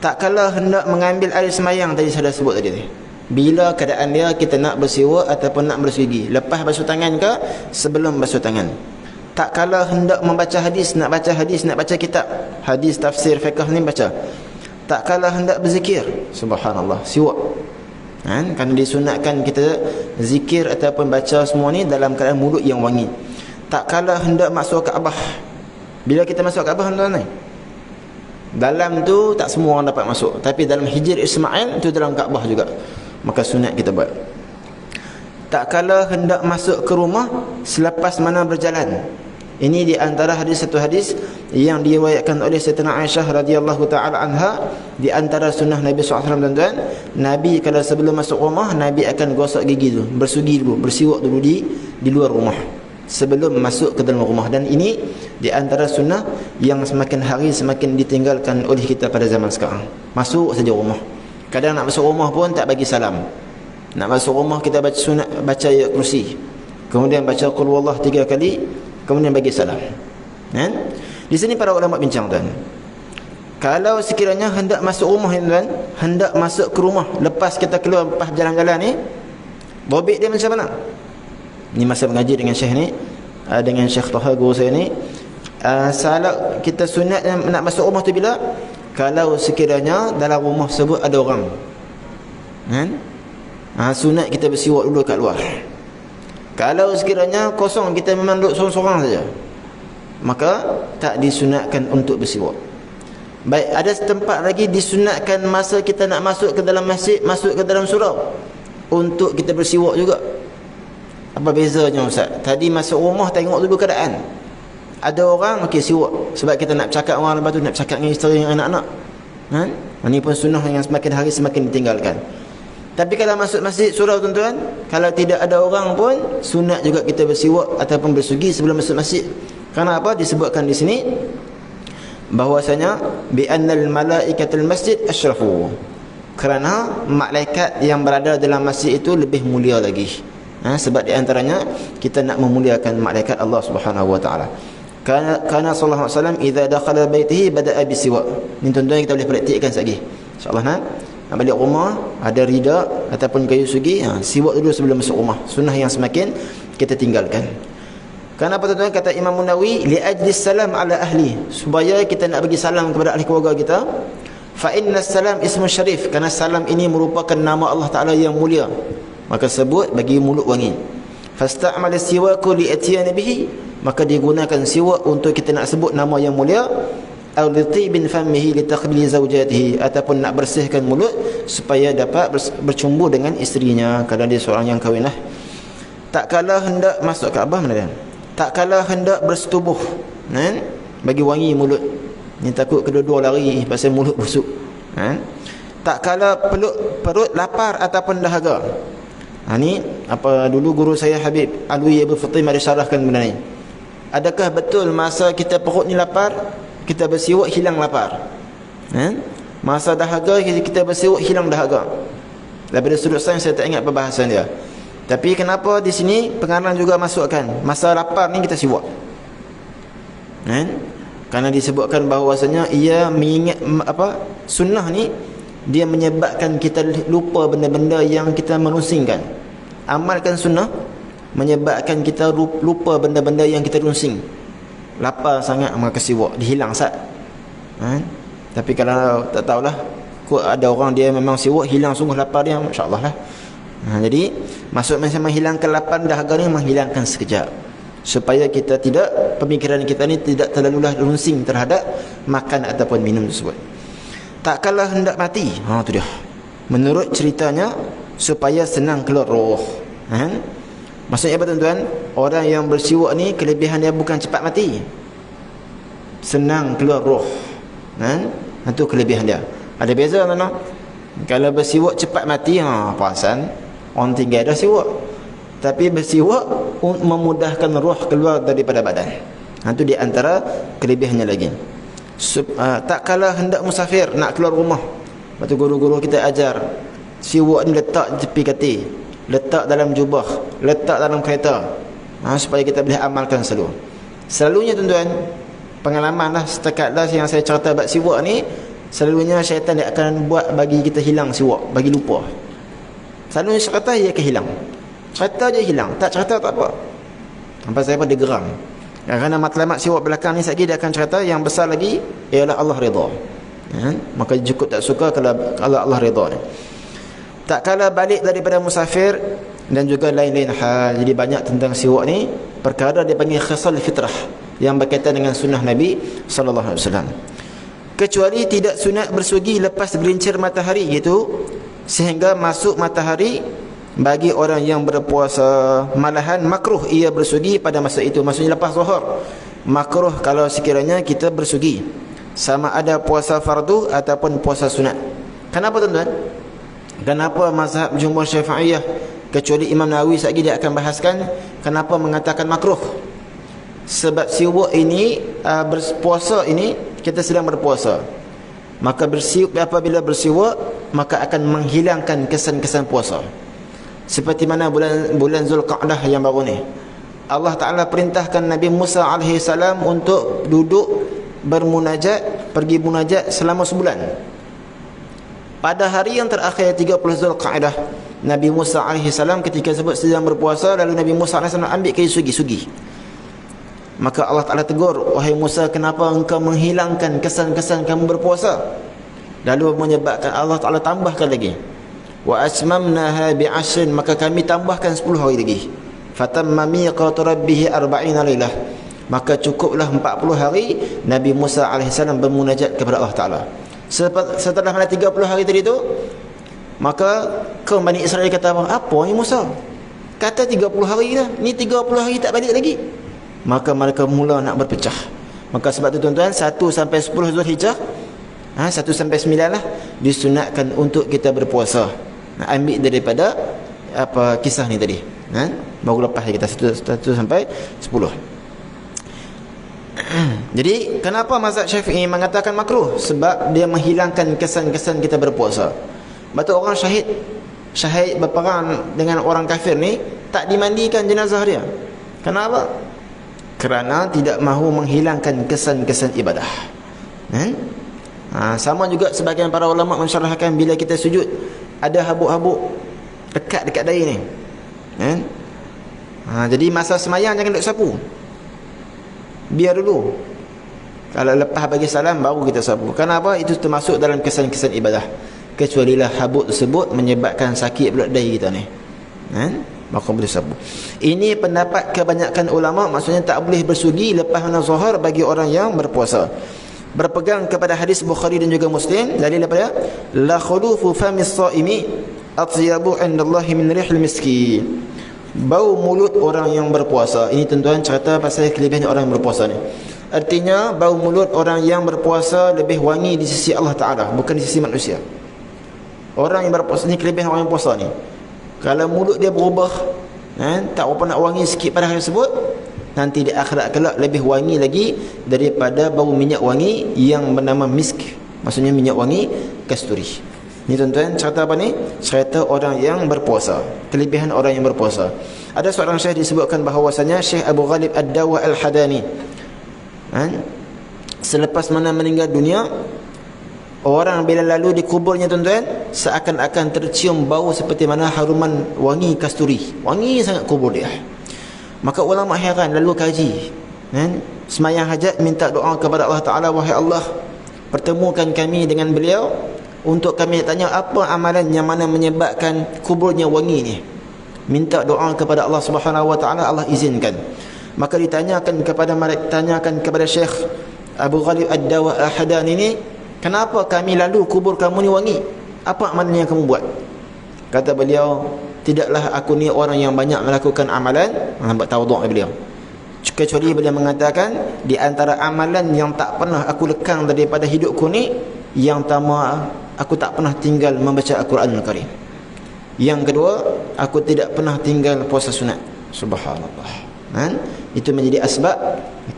Tak kala hendak mengambil air semayang tadi saya dah sebut tadi. Bila keadaan dia kita nak bersiwak ataupun nak basuh gigi, lepas basuh tangan ke sebelum basuh tangan. Tak kala hendak membaca hadis, nak baca hadis, nak baca kitab hadis tafsir fiqh ni baca. Tak kala hendak berzikir, subhanallah, siwak. Kerana disunatkan kita zikir ataupun baca semua ni dalam keadaan mulut yang wangi. Tak kala hendak masuk Kaabah. Bila kita masuk Kaabah tuan-tuan, dalam tu tak semua orang dapat masuk, tapi dalam Hijr Ismail tu dalam Kaabah juga, maka sunat kita buat. Tak kala hendak masuk ke rumah selepas mana berjalan. Ini di antara satu hadis yang diriwayatkan oleh Sayyidatina Aisyah radhiyallahu taala anha. Di antara sunnah Nabi SAW tuan-tuan, Nabi kalau sebelum masuk rumah, Nabi akan gosok gigi dulu, bersugi dulu, bersiwak dulu di luar rumah sebelum masuk ke dalam rumah. Dan ini di antara sunnah yang semakin hari semakin ditinggalkan oleh kita pada zaman sekarang. Masuk saja rumah, kadang nak masuk rumah pun tak bagi salam. Nak masuk rumah kita baca sunat, baca ayat kursi, kemudian baca qul huwallah 3 kali, kemudian bagi salam. Di sini para ulama bincang tuan, kalau sekiranya hendak masuk rumah tuan, hendak masuk ke rumah lepas kita keluar, lepas jalan-jalan ni, bobek dia macam mana? Ni masa mengaji dengan Syekh ni, dengan Syekh Taha guru saya ni, salah kita sunat nak masuk rumah tu bila? Kalau sekiranya dalam rumah tersebut ada orang, sunat kita bersiwak dulu kat luar. Kalau sekiranya kosong, kita memang duduk sorang-sorang saja, maka tak disunatkan untuk bersiwak. Baik, ada tempat lagi disunatkan masa kita nak masuk ke dalam masjid, masuk ke dalam surau, untuk kita bersiwak juga. Apa bezanya Ustaz? Tadi masuk rumah tengok dulu keadaan, ada orang, okey siwak, sebab kita nak bercakap orang, lepas tu nak bercakap dengan isteri, dengan anak-anak. Ini pun sunnah yang semakin hari semakin ditinggalkan. Tapi kalau masuk masjid surau tuan-tuan, kalau tidak ada orang pun sunat juga kita bersiwak ataupun bersugi sebelum masuk masjid. Kerana apa? Disebutkan di sini bahwasanya bi annal malaikatul masjid asyrafu, kerana malaikat yang berada dalam masjid itu lebih mulia lagi. Sebab di antaranya kita nak memuliakan malaikat Allah Subhanahu wa taala. Kana sallallahu alaihi wasallam idza dakhala baitihi bada'a bisiwak. Ni tuan-tuan kita boleh praktikkan sekali. Insya-Allah nak balik rumah ada rida ataupun kayu sugi, siwak dulu sebelum masuk rumah. Sunnah yang semakin kita tinggalkan. Kenapa tuan-tuan? Kata Imam Nawawi, li ajlis salam ala ahli, supaya kita nak bagi salam kepada ahli keluarga kita. Fa inna salam ismu syarif, kerana salam ini merupakan nama Allah Taala yang mulia, maka sebut bagi mulut wangi. Fasta'mal siwaku li atiyana bihi, maka digunakan siwak untuk kita nak sebut nama yang mulia. Aw li tibin famihi li taqbili zawjatihi, ataupun nak bersihkan mulut supaya dapat bercumbu dengan isterinya, kerana dia seorang yang kahwin lah. tak kala hendak masuk Kaabah mana dia? Tak kala hendak bersetubuh, kan? Bagi wangi mulut. Ni takut kedua-dua lari pasal mulut busuk, kan? Tak kala perut lapar ataupun dahaga. Ni apa dulu guru saya Habib Alwi Abu Fatim ada syarahkan benda ni. Adakah betul masa kita perut ni lapar, kita bersiwak hilang lapar? Masa dahaga kita bersiwak hilang dahaga. Daripada sudut sains saya tak ingat perbahasan dia. Tapi kenapa di sini pengarang juga masukkan masa lapar ni kita siwak? Kerana disebutkan bahawasanya ia mengingat sunnah ni dia menyebabkan kita lupa benda-benda yang kita merungsingkan. Amalkan sunnah menyebabkan kita lupa benda-benda yang kita rungsing. Lapar sangat maka siwak, dihilang sat. Tapi kalau tak tahulah, ada orang dia memang siwak hilang sungguh lapar dia, masya-Allah lah. Jadi maksud menghilangkan lapar dahaga ni menghilangkan sekejap, supaya kita tidak, pemikiran kita ni tidak terlalulah rungsing terhadap makan ataupun minum tersebut. Tak kalah hendak mati, tu dia. Menurut ceritanya supaya senang keluar roh. Maksudnya apa tuan-tuan? Orang yang bersiwak ni kelebihan dia bukan cepat mati, senang keluar roh. Itu kelebihan dia. Ada beza tuan-tuan. Kalau bersiwak cepat mati, perasan orang tinggal dah siwak. Tapi bersiwak memudahkan roh keluar daripada badan. Itu di antara kelebihannya lagi. Tak kala hendak musafir, nak keluar rumah. Lepas tu guru-guru kita ajar, siwak ni letak tepi katil, letak dalam jubah, letak dalam kereta, supaya kita boleh amalkan selalu. Selalunya tuan-tuan, pengalaman lah setakat lah yang saya cerita bab siwak ni, selalunya syaitan dia akan buat bagi kita hilang siwak, bagi lupa. Selalunya cerita dia akan hilang, cerita je hilang, tak cerita tak apa. Sampai saya pun dia geram. Kerana matlamat siwak belakang ni sekali dia akan cerita yang besar lagi ialah Allah redha. Maka cukup tak suka kalau Allah redha ni. Tak kala balik daripada musafir dan juga lain-lain hal. Jadi banyak tentang siwak ni perkara dia panggil khisal fitrah yang berkaitan dengan sunnah Nabi sallallahu alaihi wasallam. Kecuali tidak sunat bersugi lepas gelincir matahari, gitu sehingga masuk matahari. Bagi orang yang berpuasa, malahan makruh ia bersugi pada masa itu, maksudnya lepas zuhur. Makruh kalau sekiranya kita bersugi, sama ada puasa fardu ataupun puasa sunat. Kenapa tuan-tuan? Kenapa mazhab jumhur Syafi'iyah, kecuali Imam Nawawi sekali dia akan bahaskan kenapa mengatakan makruh? Sebab siwak ini, berpuasa ini kita sedang berpuasa, maka apabila bersiwak maka akan menghilangkan kesan-kesan puasa. Seperti mana bulan Zulqa'dah yang baru ni, Allah Ta'ala perintahkan Nabi Musa AS untuk duduk bermunajat, pergi munajat selama sebulan. Pada hari yang terakhir 30 Zulqa'dah, Nabi Musa AS ketika sebut sedang berpuasa, lalu Nabi Musa AS ambil kayu sugi. Maka Allah Ta'ala tegur, wahai Musa, kenapa engkau menghilangkan kesan-kesan kamu berpuasa? Lalu menyebabkan Allah Ta'ala tambahkan lagi, wa asmamnaha bi'ashrin, maka kami tambahkan 10 hari lagi. Fatamma miqatu rabbih 40 lailah, maka cukuplah 40 hari Nabi Musa AS bermunajat kepada Allah Ta'ala. Setelah mana 30 hari tadi tu, maka kaum Bani Israel kata, apa ni Musa? Kata 30 hari dah, ni 30 hari tak balik lagi. Maka mereka mula nak berpecah. Maka sebab tu tuan-tuan, 1 sampai 10 Zulhijjah, 1 sampai 9 lah, disunatkan untuk kita berpuasa. Ambil daripada kisah ni tadi, baru lepas kita 1 sampai 10. Jadi kenapa mazhab Syafi'i mengatakan makruh? Sebab dia menghilangkan kesan-kesan kita berpuasa. Betul, orang syahid berperang dengan orang kafir ni tak dimandikan jenazah dia. Kenapa? Kerana tidak mahu menghilangkan kesan-kesan ibadah. Sama juga sebagian para ulama mensyarahkan, bila kita sujud ada habuk-habuk dekat dahi ni, jadi masa semayang jangan duduk sapu, biar dulu, kalau lepas bagi salam baru kita sapu. Kenapa? Itu termasuk dalam kesan-kesan ibadah. Kecualilah habuk tersebut menyebabkan sakit pula dahi kita ni, maka boleh sapu. Ini pendapat kebanyakan ulama, maksudnya tak boleh bersugi lepas zuhur bagi orang yang berpuasa. Berpegang kepada hadis Bukhari dan juga Muslim, dalil daripada la khulufu famis shaimi atyabu indallahi min rihil miski. Bau mulut orang yang berpuasa. Ini tuan-tuan cerita pasal kelebihan orang yang berpuasa ni. Artinya bau mulut orang yang berpuasa lebih wangi di sisi Allah Ta'ala, bukan di sisi manusia. Orang yang berpuasa ni, kelebihan orang yang puasa ni, kalau mulut dia berubah, tak apa nak wangi sikit pada hari tersebut, nanti di akhirat kelak lebih wangi lagi daripada bau minyak wangi yang bernama misk. Maksudnya minyak wangi kasturi. Ni tuan-tuan, cerita apa ni? Cerita orang yang berpuasa, kelebihan orang yang berpuasa. Ada seorang syekh disebutkan bahawasanya Syekh Abu Ghalib Ad-Dawa Al-Hadani, selepas mana meninggal dunia, orang bila lalu di kuburnya tuan-tuan, seakan-akan tercium bau seperti mana haruman wangi kasturi. Wangi sangat kubur dia. Maka ulama heran, lalu kaji, semayang hajat, minta doa kepada Allah Ta'ala, wahai Allah, pertemukan kami dengan beliau untuk kami tanya apa amalan yang mana menyebabkan kuburnya wangi ni. Minta doa kepada Allah Subhanahu Wa Ta'ala, Allah izinkan. Maka ditanyakan kepada Syekh Abu Ghalib Ad-Dawa Al-Hadani ini, kenapa kami lalu kubur kamu ni wangi? Apa amalan yang kamu buat? Kata beliau, tidaklah aku ni orang yang banyak melakukan amalan. Nampak tawaduk beliau. Kecuali beliau mengatakan, di antara amalan yang tak pernah aku lekang daripada hidupku ni, yang pertama, aku tak pernah tinggal membaca Al-Quran Al-Karim. Yang kedua, aku tidak pernah tinggal puasa sunat. Subhanallah. Itu menjadi asbab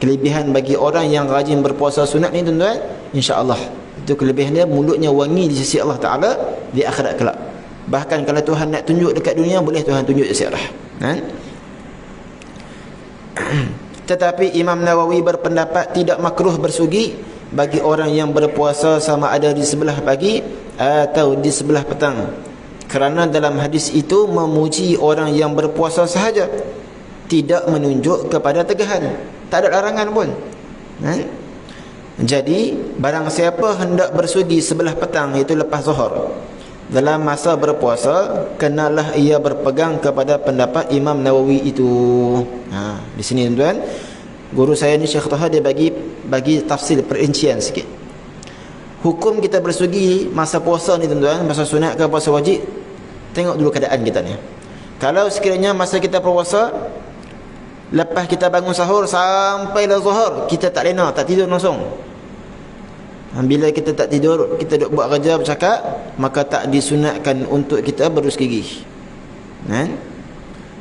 kelebihan bagi orang yang rajin berpuasa sunat ni tuan-tuan. InsyaAllah itu kelebihan dia, mulutnya wangi di sisi Allah Ta'ala di akhirat kelak. Bahkan kalau Tuhan nak tunjuk dekat dunia, boleh Tuhan tunjuk di sirah. Tetapi Imam Nawawi berpendapat tidak makruh bersugi bagi orang yang berpuasa sama ada di sebelah pagi atau di sebelah petang, kerana dalam hadis itu memuji orang yang berpuasa sahaja, tidak menunjuk kepada tegahan, tak ada larangan pun. Jadi barang siapa hendak bersugi sebelah petang, iaitu lepas zuhur, dalam masa berpuasa, kenalah ia berpegang kepada pendapat Imam Nawawi itu. Di sini tuan-tuan, guru saya ni Syekh Taha, dia bagi tafsir perincian sikit. Hukum kita bersugi masa puasa ni tuan-tuan, masa sunat ke puasa wajib, tengok dulu keadaan kita ni. Kalau sekiranya masa kita puasa, lepas kita bangun sahur sampai dah zuhur, kita tak lena, tak tidur langsung. Bila kita tak tidur, kita duk buat kerja, bercakap, maka tak disunatkan untuk kita berus gigi.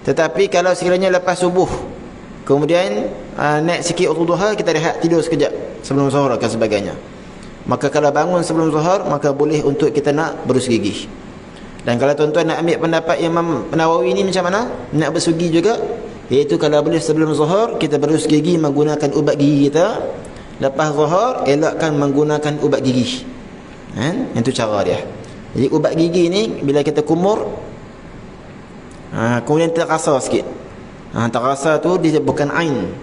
Tetapi kalau sekiranya lepas subuh, kemudian naik sikit waktu duha, kita rehat tidur sekejap sebelum zuhur dan sebagainya, maka kalau bangun sebelum zuhur, maka boleh untuk kita nak berus gigi. Dan kalau tuan-tuan nak ambil pendapat Imam Nawawi ni macam mana nak bersugi juga, iaitu kalau boleh sebelum zuhur kita berus gigi menggunakan ubat gigi kita, lepas zuhur elakkan menggunakan ubat gigi. Itu cara dia. Jadi ubat gigi ni bila kita kumur, kemudian terasa sikit, terasa tu dia bukan ain.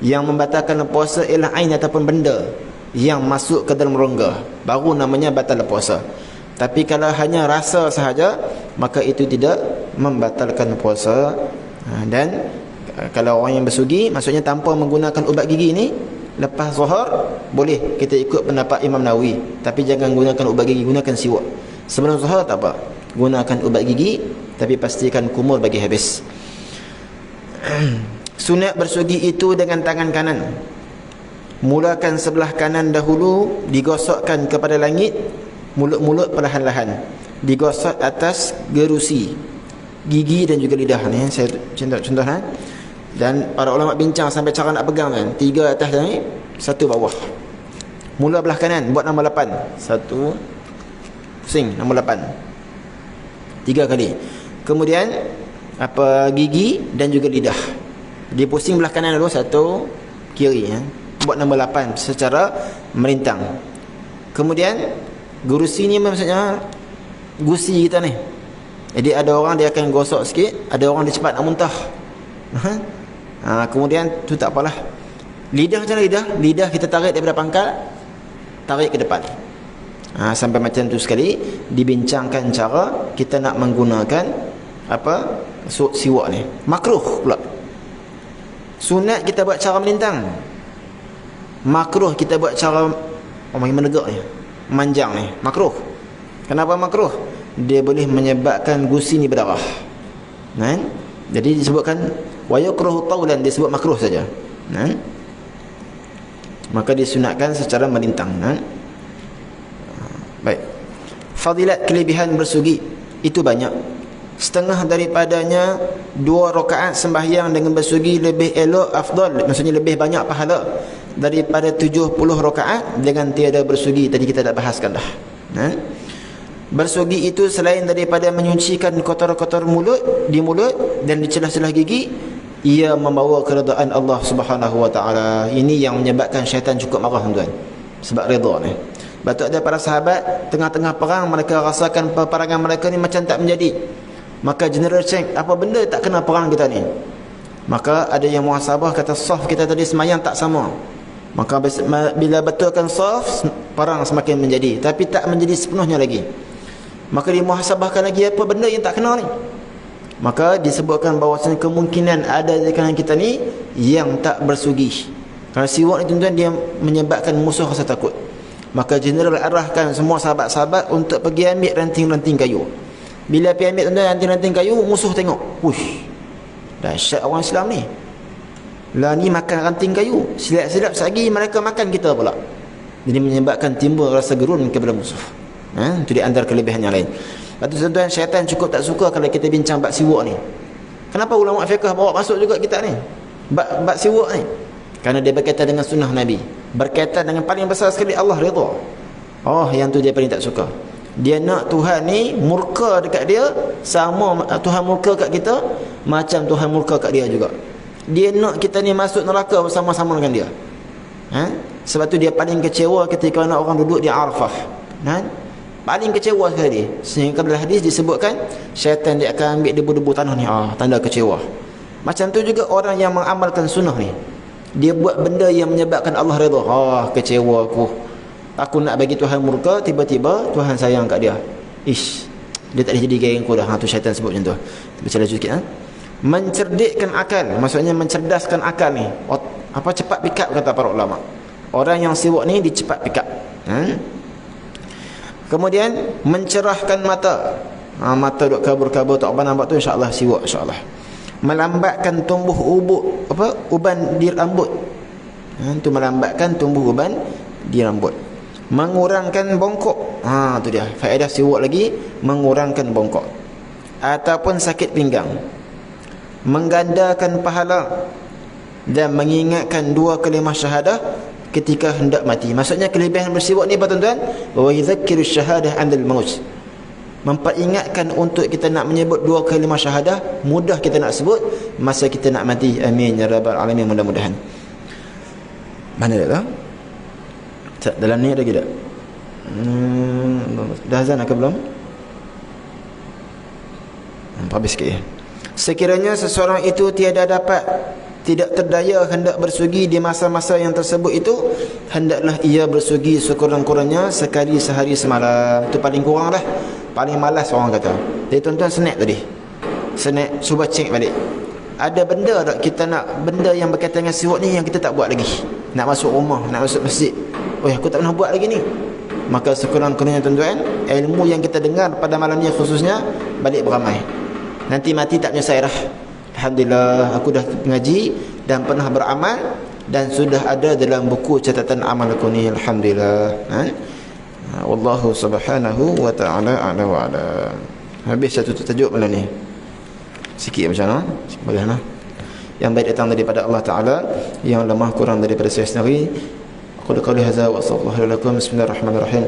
Yang membatalkan puasa ialah ain ataupun benda yang masuk ke dalam rongga, baru namanya batal puasa. Tapi kalau hanya rasa sahaja, maka itu tidak membatalkan puasa. Dan kalau orang yang bersugi, maksudnya tanpa menggunakan ubat gigi ni, lepas zuhur boleh kita ikut pendapat Imam Nawawi, tapi jangan gunakan ubat gigi, gunakan siwak. Sebelum zuhur tak apa, gunakan ubat gigi, tapi pastikan kumur bagi habis. Sunat bersugi itu dengan tangan kanan. Mulakan sebelah kanan dahulu, digosokkan kepada langit, mulut-mulut perlahan-lahan, digosok atas gerusi, gigi dan juga lidah ni. Saya contoh. Dan para ulama bincang sampai cara nak pegang kan, 3 atas dan 1 bawah. Mula belah kanan, buat nombor 8. 1 pusing nombor 8 3 kali. Kemudian gigi dan juga lidah, dia pusing belah kanan dulu, 1 kiri, buat nombor 8 secara merintang. Kemudian gurusi ni maksudnya gusi kita ni. Jadi ada orang dia akan gosok sikit, ada orang dia cepat nak muntah. Kemudian tu tak apalah. Lidah macam lidah kita tarik daripada pangkal, tarik ke depan. Sampai macam tu sekali dibincangkan cara kita nak menggunakan siwak ni. Makruh pula. Sunat kita buat cara melintang, makruh kita buat cara menegak ni, manjang ni, makruh. Kenapa makruh? Dia boleh menyebabkan gusi ni berdarah. Jadi disebutkan wa yukrahu taulan, disebut makruh saja. Maka disunatkan secara melintang. Baik. Fadilat kelebihan bersugi itu banyak. Setengah daripadanya 2 rakaat sembahyang dengan bersugi lebih elok, afdal, maksudnya lebih banyak pahala daripada 70 rakaat dengan tiada bersugi. Tadi kita dah bahaskan dah. Bersugi itu selain daripada menyucikan kotor-kotor mulut, di mulut dan di celah-celah gigi, ia membawa keredaan Allah Subhanahu wa taala. Ini yang menyebabkan syaitan cukup marah, tuan. Sebab redha ni. Betul ada para sahabat tengah-tengah perang, mereka rasakan peperangan mereka ni macam tak menjadi. Maka general check, apa benda tak kena perang kita ni? Maka ada yang muhasabah, kata saf kita tadi semayang tak sama. Maka bila betulkan saf, perang semakin menjadi, tapi tak menjadi sepenuhnya lagi. Maka dimuhasabahkan lagi, apa benda yang tak kena ni? Maka disebutkan bahawasanya kemungkinan ada di kalangan kita ni yang tak bersugi. Kerana siwak ni tuan-tuan, dia menyebabkan musuh rasa takut. Maka general arahkan semua sahabat-sahabat untuk pergi ambil ranting-ranting kayu. Bila pergi ambil tuan-tuan ranting-ranting kayu, musuh tengok, wush, dahsyat orang Islam ni. Lah ni makan ranting kayu, silap-silap sagi mereka makan kita pula. Jadi menyebabkan timbul rasa gerun kepada musuh. Itu di antara kelebihan yang lain. Lepas tu tuan-tuan, syaitan cukup tak suka kalau kita bincang bab siwak ni. Kenapa ulama fiqh bawa masuk juga kita ni bab siwak ni? Kerana dia berkaitan dengan sunnah Nabi, berkaitan dengan paling besar sekali Allah redha. Oh, yang tu dia paling tak suka. Dia nak Tuhan ni murka dekat dia, sama Tuhan murka kat kita macam Tuhan murka kat dia juga. Dia nak kita ni masuk neraka bersama-sama dengan dia. Sebab tu dia paling kecewa ketika nak orang duduk di Arafah. Paling kecewa sekali. Sehingga dalam hadis disebutkan syaitan dia akan ambil debu-debu tanah ni, tanda kecewa. Macam tu juga orang yang mengamalkan sunnah ni, dia buat benda yang menyebabkan Allah redha. Kecewa aku nak bagi Tuhan murka, tiba-tiba Tuhan sayang kat dia. Dia tak boleh jadi gaya aku dah. Tu syaitan sebut macam tu. Baca laju sikit. Mencerdikkan akal, maksudnya mencerdaskan akal ni. Cepat pick up kata para ulama. Orang yang siwak ni dicepat pick up. Kemudian mencerahkan mata. Mata duk kabur-kabur tak apa nampak tu, insya-Allah siwak, insya-Allah. Melambatkan tumbuh uban di rambut. Tu melambatkan tumbuh uban di rambut. Mengurangkan bongkok. Tu dia. Faedah siwak lagi, mengurangkan bongkok ataupun sakit pinggang. Menggandakan pahala dan mengingatkan 2 kalimah syahadah ketika hendak mati. Maksudnya kelebihan bersiwak ni apa tuan-tuan? Wa yadhakkiru syahadah 'indal maut. Memperingatkan untuk kita nak menyebut 2 kalimah syahadah, mudah kita nak sebut masa kita nak mati. Amin ya rabbal alamin, mudah-mudahan. Mana dah? Dalam ni ada ke tak? Dah azan ke belum? Habis sikit ya. Sekiranya seseorang itu tidak terdaya hendak bersugi di masa-masa yang tersebut itu, hendaklah ia bersugi sekurang-kurangnya sekali sehari semalam. Itu paling kurang lah. Paling malas orang kata. Jadi tuan-tuan snap tadi. Snap, cuba cek balik. Ada benda tak kita nak, benda yang berkaitan dengan siwak ni yang kita tak buat lagi. Nak masuk rumah, nak masuk masjid, aku tak pernah buat lagi ni. Maka sekurang-kurangnya tuan-tuan, ilmu yang kita dengar pada malam ni khususnya, balik beramal. Nanti mati tak menyesal dah. Alhamdulillah, aku dah mengaji dan pernah beramal dan sudah ada dalam buku catatan amal aku ni. Alhamdulillah. Wallahu subhanahu wa ta'ala a'la wa ala. Habis satu tajuk malam ni. Sikit macam mana? Boleh. Yang baik datang daripada Allah Ta'ala, yang lemah kurang daripada saya sendiri. Qul qawli hadza wa sallallahu lakum. Bismillahirrahmanirrahim.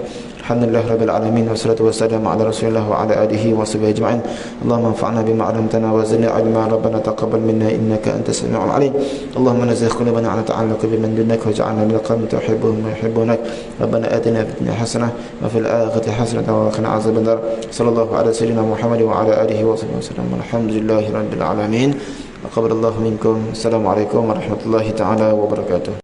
Alhamdulillahirabbil alamin wassalatu wassalamu ala rasulillah wa ala alihi wa sahbihi ajma'in. Allahumma anfa'na bima 'allamtana wa zidna 'ilma. Rabbana taqabbal minna innaka antas samiul 'alim. Allahumma nazzih qulubana 'ala ta'alluq biman dunnaka waj'alna minal qawmi tuhibbuhum wa yuhibbunak. Rabbana atina fid dunya hasanah wa fil akhirati hasanah wa qina 'adzaban nar. Sallallahu ala sayyidina Muhammad wa ala alihi wa sahbihi wasallam. Alhamdulillahirabbil alamin. Aqabbalallahu minkum. Assalamualaikum warahmatullahi taala wabarakatuh.